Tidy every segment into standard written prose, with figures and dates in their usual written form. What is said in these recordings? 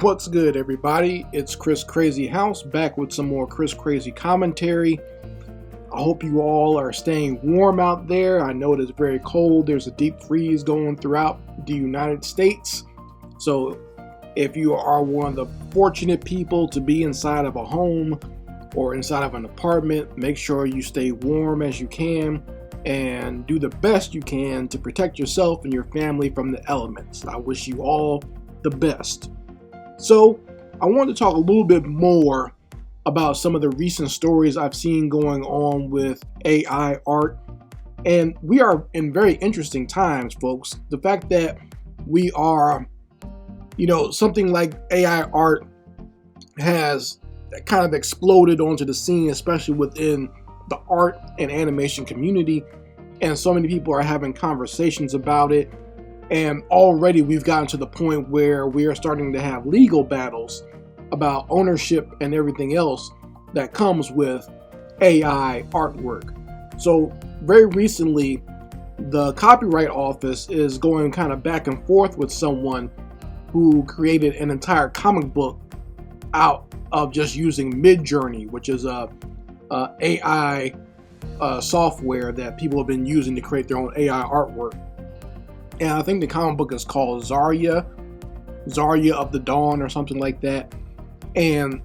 What's good, everybody? It's Chris Crazyhouse back with some more Chris Crazy commentary. I hope you all are staying warm out there. I know it is very cold. There's a deep freeze going throughout the United States. So if you are one of the fortunate people to be inside of a home or inside of an apartment, make sure you stay warm as you can and do the best you can to protect yourself and your family from the elements. I wish you all the best. So I want to talk a little bit more about some of the recent stories I've seen going on with AI art. And we are in very interesting times, folks. The fact that we are, something like AI art has kind of exploded onto the scene, especially within the art and animation community. And so many people are having conversations about it. And already we've gotten to the point where we are starting to have legal battles about ownership and everything else that comes with AI artwork. So very recently, the Copyright Office is going kind of back and forth with someone who created an entire comic book out of just using Midjourney, which is a AI software that people have been using to create their own AI artwork. And I think the comic book is called Zarya of the Dawn or something like that. And,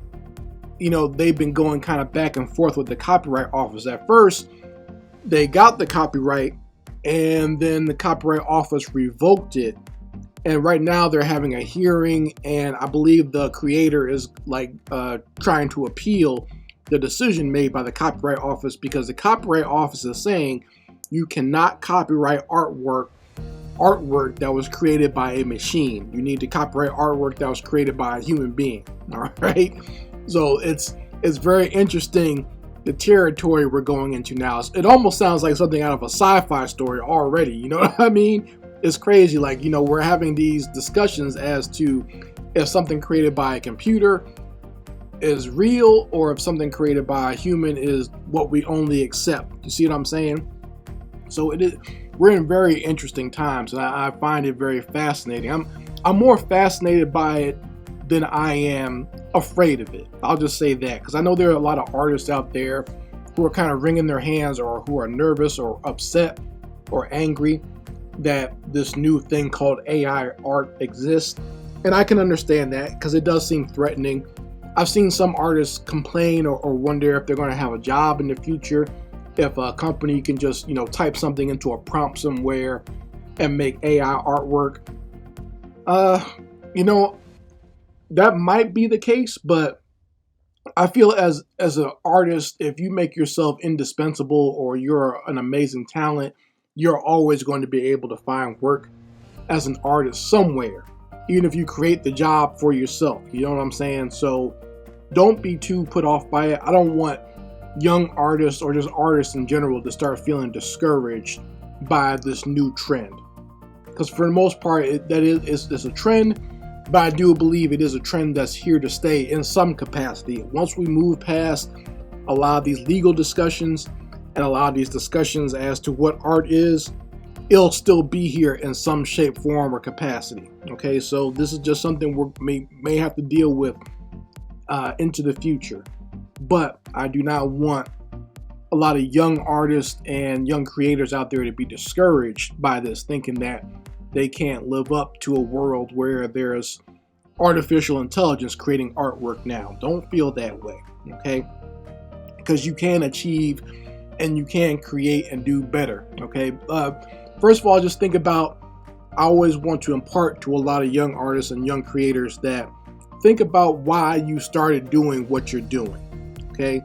they've been going kind of back and forth with the Copyright Office. At first, they got the copyright and then the Copyright Office revoked it. And right now they're having a hearing, and I believe the creator is trying to appeal the decision made by the Copyright Office, because the Copyright Office is saying you cannot copyright artwork that was created by a machine. You need to copyright artwork that was created by a human being. All right. So it's very interesting, the territory we're going into now. It almost sounds like something out of a sci-fi story already. You know what I mean? It's crazy. We're having these discussions as to if something created by a computer is real or if something created by a human is what we only accept. You see what I'm saying? So we're in very interesting times, and I find it very fascinating. I'm more fascinated by it than I am afraid of it. I'll just say that, because I know there are a lot of artists out there who are kind of wringing their hands, or who are nervous or upset or angry that this new thing called AI art exists. And I can understand that, because it does seem threatening. I've seen some artists complain or wonder if they're going to have a job in the future if a company can just, type something into a prompt somewhere and make AI artwork. That might be the case, but I feel as an artist, if you make yourself indispensable or you're an amazing talent, you're always going to be able to find work as an artist somewhere, even if you create the job for yourself. You know what I'm saying? So don't be too put off by it. I don't want young artists or just artists in general to start feeling discouraged by this new trend, because for the most part it's a trend, but I do believe it is a trend that's here to stay in some capacity. Once we move past a lot of these legal discussions and a lot of these discussions as to what art is, it'll still be here in some shape, form, or capacity. Okay, so this is just something we may have to deal with into the future. But I do not want a lot of young artists and young creators out there to be discouraged by this, thinking that they can't live up to a world where there's artificial intelligence creating artwork now. Don't feel that way, okay? Because you can achieve and you can create and do better, okay? First of all, just think about, I always want to impart to a lot of young artists and young creators that think about why you started doing what you're doing. Okay,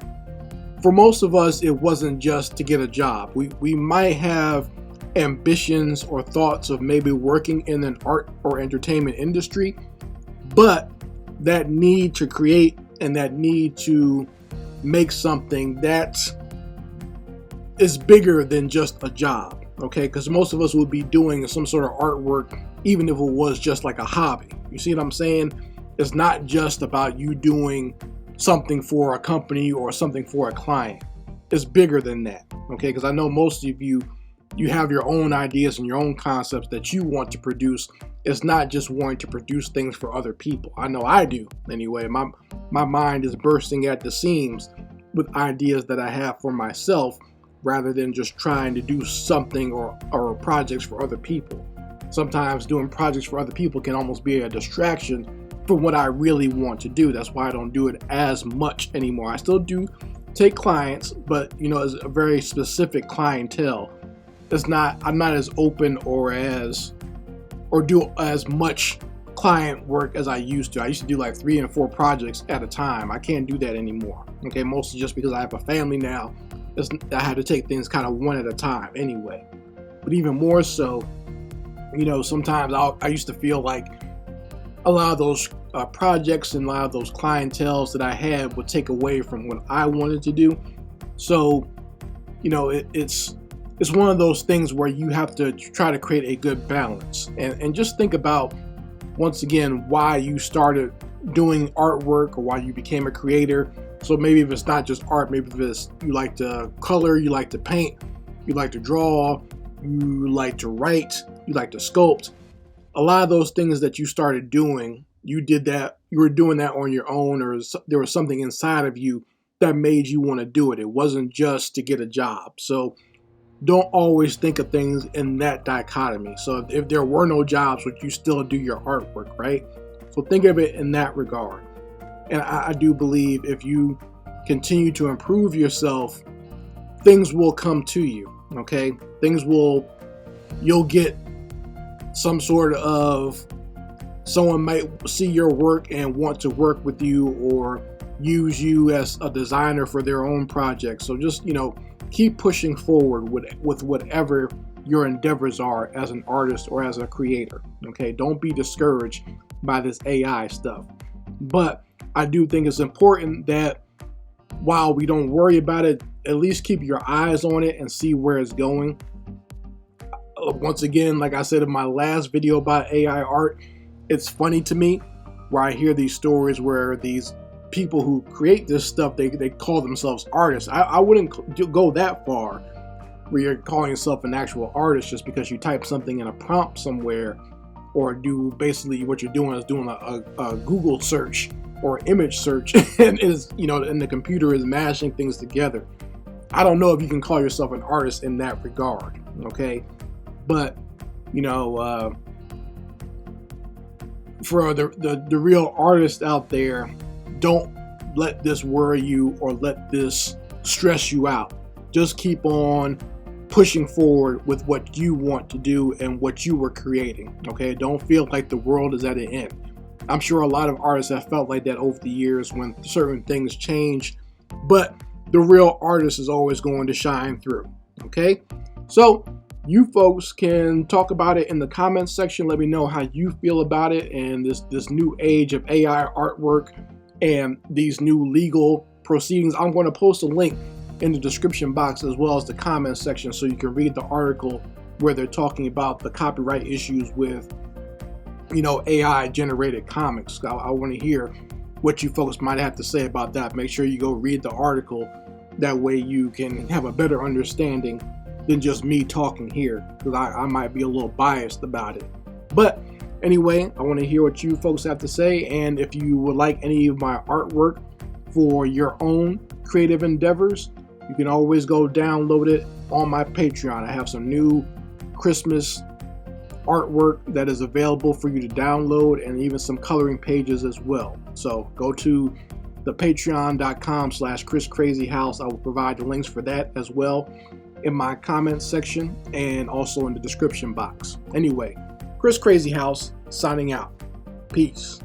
for most of us, it wasn't just to get a job. We might have ambitions or thoughts of maybe working in an art or entertainment industry, but that need to create and that need to make something that is bigger than just a job. Okay, because most of us would be doing some sort of artwork even if it was just like a hobby. You see what I'm saying? It's not just about you doing something for a company or something for a client. It's bigger than that, okay? Because I know most of you you have your own ideas and your own concepts that you want to produce. It's not just wanting to produce things for other people. I know I do anyway. My mind is bursting at the seams with ideas that I have for myself, rather than just trying to do something or projects for other people. Sometimes doing projects for other people can almost be a distraction from what I really want to do. That's why I don't do it as much anymore. I still do take clients, but it's a very specific clientele. I'm not as open or do as much client work as I used to. I used to do like 3 and 4 projects at a time. I can't do that anymore. Okay, mostly just because I have a family now. I had to take things kind of one at a time anyway. But even more so, sometimes I used to feel like a lot of those projects and a lot of those clienteles that I had would take away from what I wanted to do. So, it's one of those things where you have to try to create a good balance, and just think about, once again, why you started doing artwork or why you became a creator. So maybe if it's not just art, maybe if it's you like to color, you like to paint, you like to draw, you like to write, you like to sculpt. A lot of those things that you started doing, you were doing that on your own, or there was something inside of you that made you want to do it. It wasn't just to get a job. So don't always think of things in that dichotomy. So if there were no jobs, would you still do your artwork, right? So think of it in that regard. And I do believe if you continue to improve yourself, things will come to you, okay? You'll get some sort of, someone might see your work and want to work with you or use you as a designer for their own project. So just, keep pushing forward with whatever your endeavors are as an artist or as a creator, okay? Don't be discouraged by this AI stuff. But I do think it's important that while we don't worry about it, at least keep your eyes on it and see where it's going. Once again, like I said in my last video about AI art, it's funny to me where I hear these stories where these people who create this stuff, they call themselves artists. I wouldn't go that far where you're calling yourself an actual artist just because you type something in a prompt somewhere, or do basically what you're doing is doing a Google search or image search and and the computer is mashing things together. I don't know if you can call yourself an artist in that regard, okay? But for the real artists out there, don't let this worry you or let this stress you out. Just keep on pushing forward with what you want to do and what you were creating, okay? Don't feel like the world is at an end. I'm sure a lot of artists have felt like that over the years when certain things change, but the real artist is always going to shine through, okay? So you folks can talk about it in the comments section. Let me know how you feel about it and this new age of AI artwork and these new legal proceedings. I'm going to post a link in the description box as well as the comments section so you can read the article where they're talking about the copyright issues with AI generated comics. I want to hear what you folks might have to say about that. Make sure you go read the article. That way you can have a better understanding than just me talking here, because I might be a little biased about it. But anyway, I want to hear what you folks have to say, and if you would like any of my artwork for your own creative endeavors, you can always go download it on my Patreon. I have some new Christmas artwork that is available for you to download, and even some coloring pages as well. So go to the patreon.com/ChrisCrazyHouse. I will provide the links for that as well in my comments section and also in the description box. Anyway, Chris Crazyhouse signing out. Peace.